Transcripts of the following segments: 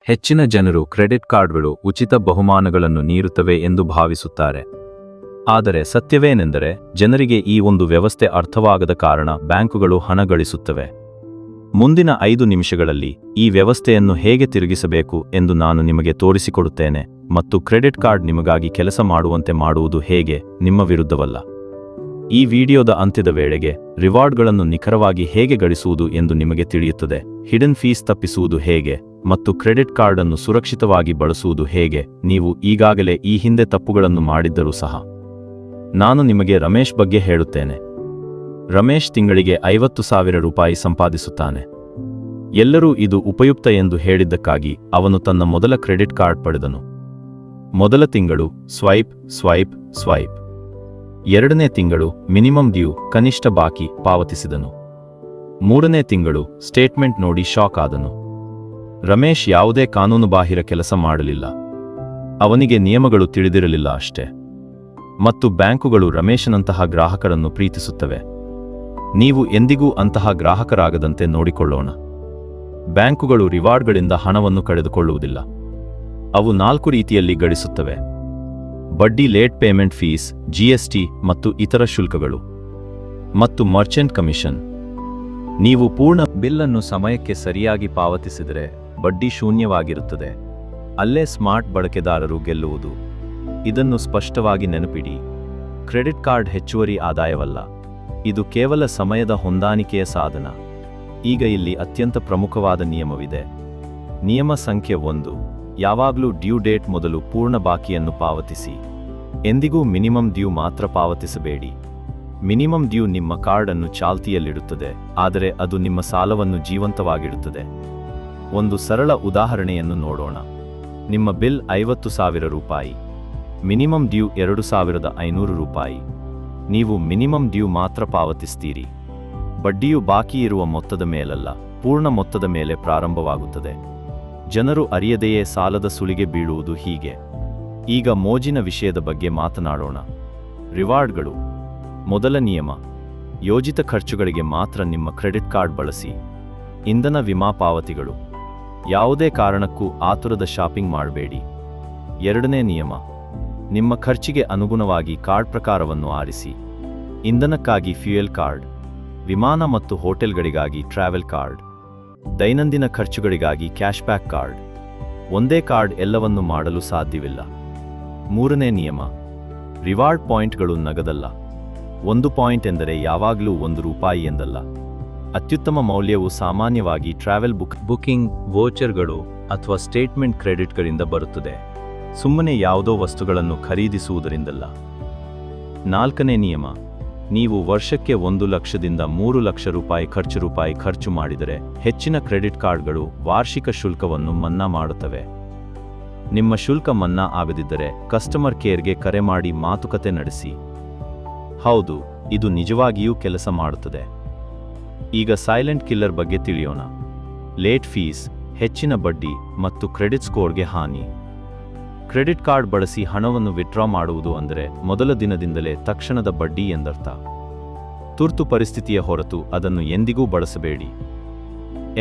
ಹೆಚ್ಚಿನ ಜನರು ಕ್ರೆಡಿಟ್ ಕಾರ್ಡ್ಗಳು ಉಚಿತ ಬಹುಮಾನಗಳನ್ನು ನೀಡುತ್ತವೆ ಎಂದು ಭಾವಿಸುತ್ತಾರೆ. ಆದರೆ ಸತ್ಯವೇನೆಂದರೆ, ಜನರಿಗೆ ಈ ಒಂದು ವ್ಯವಸ್ಥೆ ಅರ್ಥವಾಗದ ಕಾರಣ ಬ್ಯಾಂಕುಗಳು ಹಣ ಗಳಿಸುತ್ತವೆ. ಮುಂದಿನ 5 ನಿಮಿಷಗಳಲ್ಲಿ ಈ ವ್ಯವಸ್ಥೆಯನ್ನು ಹೇಗೆ ತಿರುಗಿಸಬೇಕು ಎಂದು ನಾನು ನಿಮಗೆ ತೋರಿಸಿಕೊಡುತ್ತೇನೆ, ಮತ್ತು ಕ್ರೆಡಿಟ್ ಕಾರ್ಡ್ ನಿಮಗಾಗಿ ಕೆಲಸ ಮಾಡುವಂತೆ ಮಾಡುವುದು ಹೇಗೆ, ನಿಮ್ಮ ವಿರುದ್ಧವಲ್ಲ. ಈ ವಿಡಿಯೋದ ಅಂತ್ಯದ ವೇಳೆಗೆ ರಿವಾರ್ಡ್ಗಳನ್ನು ನಿಖರವಾಗಿ ಹೇಗೆ ಗಳಿಸುವುದು ಎಂದು ನಿಮಗೆ ತಿಳಿಯುತ್ತದೆ, ಹಿಡನ್ ಫೀಸ್ ತಪ್ಪಿಸುವುದು ಹೇಗೆ ಮತ್ತು ಕ್ರೆಡಿಟ್ ಕಾರ್ಡ್ ಅನ್ನು ಸುರಕ್ಷಿತವಾಗಿ ಬಳಸುವುದು ಹೇಗೆ. ನೀವು ಈಗಾಗಲೇ ಈ ಹಿಂದೆ ತಪ್ಪುಗಳನ್ನು ಮಾಡಿದ್ದರೂ ಸಹ. ನಾನು ನಿಮಗೆ ರಮೇಶ್ ಬಗ್ಗೆ ಹೇಳುತ್ತೇನೆ. ರಮೇಶ್ ತಿಂಗಳಿಗೆ 50,000 ರೂಪಾಯಿ ಸಂಪಾದಿಸುತ್ತಾನೆ. ಎಲ್ಲರೂ ಇದು ಉಪಯುಕ್ತ ಎಂದು ಹೇಳಿದ್ದಕ್ಕಾಗಿ ಅವನು ತನ್ನ ಮೊದಲ ಕ್ರೆಡಿಟ್ ಕಾರ್ಡ್ ಪಡೆದನು. ಮೊದಲ ತಿಂಗಳು ಸ್ವೈಪ್ ಸ್ವೈಪ್ ಸ್ವೈಪ್. 2ನೇ ತಿಂಗಳು ಮಿನಿಮಮ್ ಡ್ಯೂ ಕನಿಷ್ಠ ಬಾಕಿ ಪಾವತಿಸಿದನು. 3ನೇ ತಿಂಗಳು ಸ್ಟೇಟ್ಮೆಂಟ್ ನೋಡಿ ಶಾಕ್ ಆದನು. ರಮೇಶ್ ಯಾವುದೇ ಕಾನೂನುಬಾಹಿರ ಕೆಲಸ ಮಾಡಲಿಲ್ಲ. ಅವನಿಗೆ ನಿಯಮಗಳು ತಿಳಿದಿರಲಿಲ್ಲ ಅಷ್ಟೇ. ಮತ್ತು ಬ್ಯಾಂಕುಗಳು ರಮೇಶನಂತಹ ಗ್ರಾಹಕರನ್ನು ಪ್ರೀತಿಸುತ್ತವೆ. ನೀವು ಎಂದಿಗೂ ಅಂತಹ ಗ್ರಾಹಕರಾಗದಂತೆ ನೋಡಿಕೊಳ್ಳೋಣ. ಬ್ಯಾಂಕುಗಳು ರಿವಾರ್ಡ್ಗಳಿಂದ ಹಣವನ್ನು ಕಳೆದುಕೊಳ್ಳುವುದಿಲ್ಲ. ಅವು 4 ರೀತಿಯಲ್ಲಿ ಗಳಿಸುತ್ತವೆ: ಬಡ್ಡಿ, ಲೇಟ್ ಪೇಮೆಂಟ್ ಫೀಸ್, GST ಮತ್ತು ಇತರ ಶುಲ್ಕಗಳು, ಮತ್ತು ಮರ್ಚೆಂಟ್ ಕಮಿಷನ್. ನೀವು ಪೂರ್ಣ ಬಿಲ್ ಅನ್ನು ಸಮಯಕ್ಕೆ ಸರಿಯಾಗಿ ಪಾವತಿಸಿದರೆ ಬಡ್ಡಿ ಶೂನ್ಯವಾಗಿರುತ್ತದೆ. ಅಲ್ಲೇ ಸ್ಮಾರ್ಟ್ ಬಳಕೆದಾರರು ಗೆಲ್ಲುವುದು. ಇದನ್ನು ಸ್ಪಷ್ಟವಾಗಿ ನೆನಪಿಡಿ. ಕ್ರೆಡಿಟ್ ಕಾರ್ಡ್ ಹೆಚ್ಚುವರಿ ಆದಾಯವಲ್ಲ, ಇದು ಕೇವಲ ಸಮಯದ ಹೊಂದಾಣಿಕೆಯ ಸಾಧನ. ಈಗ ಇಲ್ಲಿ ಅತ್ಯಂತ ಪ್ರಮುಖವಾದ ನಿಯಮವಿದೆ. ನಿಯಮ ಸಂಖ್ಯೆ 1: ಯಾವಾಗಲೂ ಡ್ಯೂ ಡೇಟ್ ಮೊದಲು ಪೂರ್ಣ ಬಾಕಿಯನ್ನು ಪಾವತಿಸಿ. ಎಂದಿಗೂ ಮಿನಿಮಮ್ ಡ್ಯೂ ಮಾತ್ರ ಪಾವತಿಸಬೇಡಿ. ಮಿನಿಮಮ್ ಡ್ಯೂ ನಿಮ್ಮ ಕಾರ್ಡ್ ಅನ್ನು ಚಾಲ್ತಿಯಲ್ಲಿಡುತ್ತದೆ, ಆದರೆ ಅದು ನಿಮ್ಮ ಸಾಲವನ್ನು ಜೀವಂತವಾಗಿಡುತ್ತದೆ. ಒಂದು ಸರಳ ಉದಾಹರಣೆಯನ್ನು ನೋಡೋಣ. ನಿಮ್ಮ ಬಿಲ್ 50,000 ರೂಪಾಯಿ. ಮಿನಿಮಮ್ ಡ್ಯೂ 2,500 ರೂಪಾಯಿ. ನೀವು ಮಿನಿಮಮ್ ಡ್ಯೂ ಮಾತ್ರ ಪಾವತಿಸ್ತೀರಿ. ಬಡ್ಡಿಯು ಬಾಕಿ ಇರುವ ಮೊತ್ತದ ಮೇಲಲ್ಲ, ಪೂರ್ಣ ಮೊತ್ತದ ಮೇಲೆ ಪ್ರಾರಂಭವಾಗುತ್ತದೆ. ಜನರು ಅರಿಯದೆಯೇ ಸಾಲದ ಸುಳಿಗೆ ಬೀಳುವುದು ಹೀಗೆ. ಈಗ ಮೋಜಿನ ವಿಷಯದ ಬಗ್ಗೆ ಮಾತನಾಡೋಣ. ರಿವಾರ್ಡ್ಗಳು. ಮೊದಲ ನಿಯಮ: ಯೋಜಿತ ಖರ್ಚುಗಳಿಗೆ ಮಾತ್ರ ನಿಮ್ಮ ಕ್ರೆಡಿಟ್ ಕಾರ್ಡ್ ಬಳಸಿ. ಇಂಧನ, ವಿಮಾ ಪಾವತಿಗಳು. ಯಾವುದೇ ಕಾರಣಕ್ಕೂ ಆತುರದ ಶಾಪಿಂಗ್ ಮಾಡಬೇಡಿ. 2ನೇ ನಿಯಮ: ನಿಮ್ಮ ಖರ್ಚಿಗೆ ಅನುಗುಣವಾಗಿ ಕಾರ್ಡ್ ಪ್ರಕಾರವನ್ನು ಆರಿಸಿ. ಇಂಧನಕ್ಕಾಗಿ ಫ್ಯೂಯಲ್ ಕಾರ್ಡ್, ವಿಮಾನ ಮತ್ತು ಹೋಟೆಲ್ಗಳಿಗಾಗಿ ಟ್ರಾವೆಲ್ ಕಾರ್ಡ್, ದೈನಂದಿನ ಖರ್ಚುಗಳಿಗಾಗಿ ಕ್ಯಾಶ್ಬ್ಯಾಕ್ ಕಾರ್ಡ್. ಒಂದೇ ಕಾರ್ಡ್ ಎಲ್ಲವನ್ನೂ ಮಾಡಲು ಸಾಧ್ಯವಿಲ್ಲ. 3ನೇ ನಿಯಮ: ರಿವಾರ್ಡ್ ಪಾಯಿಂಟ್ಗಳು ನಗದಲ್ಲ. 1 ಪಾಯಿಂಟ್ ಎಂದರೆ ಯಾವಾಗಲೂ 1 ರೂಪಾಯಿ ಎಂದಲ್ಲ. ಅತ್ಯುತ್ತಮ ಮೌಲ್ಯವು ಸಾಮಾನ್ಯವಾಗಿ ಟ್ರಾವೆಲ್ ಬುಕಿಂಗ್ ವೋಚರ್ಗಳು ಅಥವಾ ಸ್ಟೇಟ್ಮೆಂಟ್ ಕ್ರೆಡಿಟ್ಗಳಿಂದ ಬರುತ್ತದೆ, ಸುಮ್ಮನೆ ಯಾವುದೋ ವಸ್ತುಗಳನ್ನು ಖರೀದಿಸುವುದರಿಂದಲ್ಲ. 4ನೇ ನಿಯಮ: ನೀವು ವರ್ಷಕ್ಕೆ 1 ಲಕ್ಷದಿಂದ 3 ಲಕ್ಷ ರೂಪಾಯಿ ಖರ್ಚು ಮಾಡಿದರೆ ಹೆಚ್ಚಿನ ಕ್ರೆಡಿಟ್ ಕಾರ್ಡ್ಗಳು ವಾರ್ಷಿಕ ಶುಲ್ಕವನ್ನು ಮನ್ನಾ ಮಾಡುತ್ತವೆ. ನಿಮ್ಮ ಶುಲ್ಕ ಮನ್ನಾ ಆಗದಿದ್ದರೆ ಕಸ್ಟಮರ್ ಕೇರ್ಗೆ ಕರೆ ಮಾಡಿ ಮಾತುಕತೆ ನಡೆಸಿ. ಹೌದು, ಇದು ನಿಜವಾಗಿಯೂ ಕೆಲಸ ಮಾಡುತ್ತದೆ. ಈಗ ಸೈಲೆಂಟ್ ಕಿಲ್ಲರ್ ಬಗ್ಗೆ ತಿಳಿಯೋಣ. ಲೇಟ್ ಫೀಸ್, ಹೆಚ್ಚಿನ ಬಡ್ಡಿ ಮತ್ತು ಕ್ರೆಡಿಟ್ ಸ್ಕೋರ್ಗೆ ಹಾನಿ. ಕ್ರೆಡಿಟ್ ಕಾರ್ಡ್ ಬಳಸಿ ಹಣವನ್ನು ವಿತ್ಡ್ರಾ ಮಾಡುವುದು ಅಂದರೆ ಮೊದಲ ದಿನದಿಂದಲೇ ತಕ್ಷಣದ ಬಡ್ಡಿ ಎಂದರ್ಥ. ತುರ್ತು ಪರಿಸ್ಥಿತಿಯ ಹೊರತು ಅದನ್ನು ಎಂದಿಗೂ ಬಳಸಬೇಡಿ.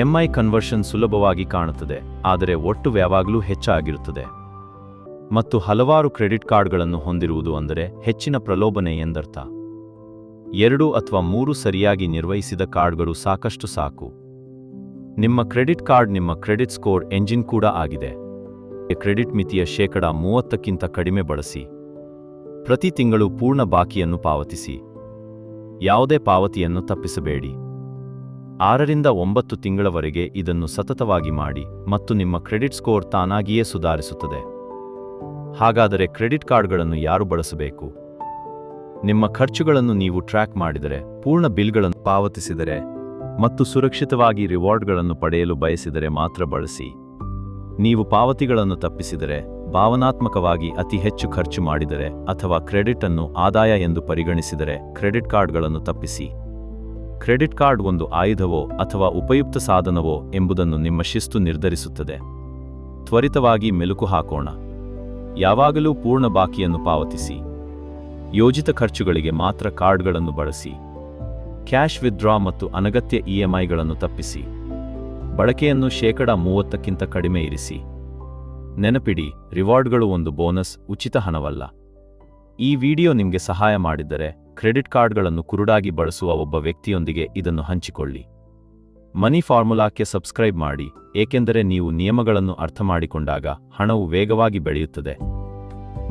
MI ಕನ್ವರ್ಷನ್ ಸುಲಭವಾಗಿ ಕಾಣುತ್ತದೆ, ಆದರೆ ಒಟ್ಟು ಯಾವಾಗಲೂ ಹೆಚ್ಚಾಗಿರುತ್ತದೆ. ಮತ್ತು ಹಲವಾರು ಕ್ರೆಡಿಟ್ ಕಾರ್ಡ್ಗಳನ್ನು ಹೊಂದಿರುವುದು ಅಂದರೆ ಹೆಚ್ಚಿನ ಪ್ರಲೋಭನೆ ಎಂದರ್ಥ. 2 ಅಥವಾ 3 ಸರಿಯಾಗಿ ನಿರ್ವಹಿಸಿದ ಕಾರ್ಡ್ಗಳು ಸಾಕಷ್ಟು ಸಾಕು. ನಿಮ್ಮ ಕ್ರೆಡಿಟ್ ಕಾರ್ಡ್ ನಿಮ್ಮ ಕ್ರೆಡಿಟ್ ಸ್ಕೋರ್ ಎಂಜಿನ್ ಕೂಡ ಆಗಿದೆ. ಕ್ರೆಡಿಟ್ ಮಿತಿಯ 30%ಕ್ಕಿಂತ ಕಡಿಮೆ ಬಳಸಿ. ಪ್ರತಿ ತಿಂಗಳು ಪೂರ್ಣ ಬಾಕಿಯನ್ನು ಪಾವತಿಸಿ. ಯಾವುದೇ ಪಾವತಿಯನ್ನು ತಪ್ಪಿಸಬೇಡಿ. 6 ರಿಂದ 9 ತಿಂಗಳವರೆಗೆ ಇದನ್ನು ಸತತವಾಗಿ ಮಾಡಿ ಮತ್ತು ನಿಮ್ಮ ಕ್ರೆಡಿಟ್ ಸ್ಕೋರ್ ತಾನಾಗಿಯೇ ಸುಧಾರಿಸುತ್ತದೆ. ಹಾಗಾದರೆ ಕ್ರೆಡಿಟ್ ಕಾರ್ಡ್ಗಳನ್ನು ಯಾರು ಬಳಸಬೇಕು? ನಿಮ್ಮ ಖರ್ಚುಗಳನ್ನು ನೀವು ಟ್ರ್ಯಾಕ್ ಮಾಡಿದರೆ, ಪೂರ್ಣ ಬಿಲ್ಗಳನ್ನು ಪಾವತಿಸಿದರೆ ಮತ್ತು ಸುರಕ್ಷಿತವಾಗಿ ರಿವಾರ್ಡ್ಗಳನ್ನು ಪಡೆಯಲು ಬಯಸಿದರೆ ಮಾತ್ರ ಬಳಸಿ. ನೀವು ಪಾವತಿಗಳನ್ನು ತಪ್ಪಿಸಿದರೆ, ಭಾವನಾತ್ಮಕವಾಗಿ ಅತಿ ಹೆಚ್ಚು ಖರ್ಚು ಮಾಡಿದರೆ ಅಥವಾ ಕ್ರೆಡಿಟ್ ಅನ್ನು ಆದಾಯ ಎಂದು ಪರಿಗಣಿಸಿದರೆ ಕ್ರೆಡಿಟ್ ಕಾರ್ಡ್ಗಳನ್ನು ತಪ್ಪಿಸಿ. ಕ್ರೆಡಿಟ್ ಕಾರ್ಡ್ ಒಂದು ಆಯುಧವೋ ಅಥವಾ ಉಪಯುಕ್ತ ಸಾಧನವೋ ಎಂಬುದನ್ನು ನಿಮ್ಮ ಶಿಸ್ತು ನಿರ್ಧರಿಸುತ್ತದೆ. ತ್ವರಿತವಾಗಿ ಮೆಲುಕು ಹಾಕೋಣ. ಯಾವಾಗಲೂ ಪೂರ್ಣ ಬಾಕಿಯನ್ನು ಪಾವತಿಸಿ. ಯೋಜಿತ ಖರ್ಚುಗಳಿಗೆ ಮಾತ್ರ ಕಾರ್ಡ್ಗಳನ್ನು ಬಳಸಿ. ಕ್ಯಾಶ್ ವಿತ್ಡ್ರಾ ಮತ್ತು ಅನಗತ್ಯ EMIಗಳನ್ನು ತಪ್ಪಿಸಿ. ಬಳಕೆಯನ್ನು 30%ಕ್ಕಿಂತ ಕಡಿಮೆ ಇರಿಸಿ. ನೆನಪಿಡಿ, ರಿವಾರ್ಡ್ಗಳು ಒಂದು ಬೋನಸ್, ಉಚಿತ ಹಣವಲ್ಲ. ಈ ವಿಡಿಯೋ ನಿಮಗೆ ಸಹಾಯ ಮಾಡಿದ್ದರೆ ಕ್ರೆಡಿಟ್ ಕಾರ್ಡ್ಗಳನ್ನು ಕುರುಡಾಗಿ ಬಳಸುವ ಒಬ್ಬ ವ್ಯಕ್ತಿಯೊಂದಿಗೆ ಇದನ್ನು ಹಂಚಿಕೊಳ್ಳಿ. ಮನಿ ಫಾರ್ಮುಲಾಕ್ಕೆ ಸಬ್ಸ್ಕ್ರೈಬ್ ಮಾಡಿ, ಏಕೆಂದರೆ ನೀವು ನಿಯಮಗಳನ್ನು ಅರ್ಥಮಾಡಿಕೊಂಡಾಗ ಹಣವು ವೇಗವಾಗಿ ಬೆಳೆಯುತ್ತದೆ.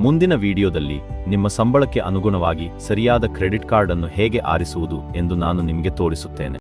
ಮುಂದಿನ ವಿಡಿಯೋದಲ್ಲಿ ನಿಮ್ಮ ಸಂಬಳಕ್ಕೆ ಅನುಗುಣವಾಗಿ ಸರಿಯಾದ ಕ್ರೆಡಿಟ್ ಕಾರ್ಡ್ ಅನ್ನು ಹೇಗೆ ಆರಿಸುವುದು ಎಂದು ನಾನು ನಿಮಗೆ ತೋರಿಸುತ್ತೇನೆ.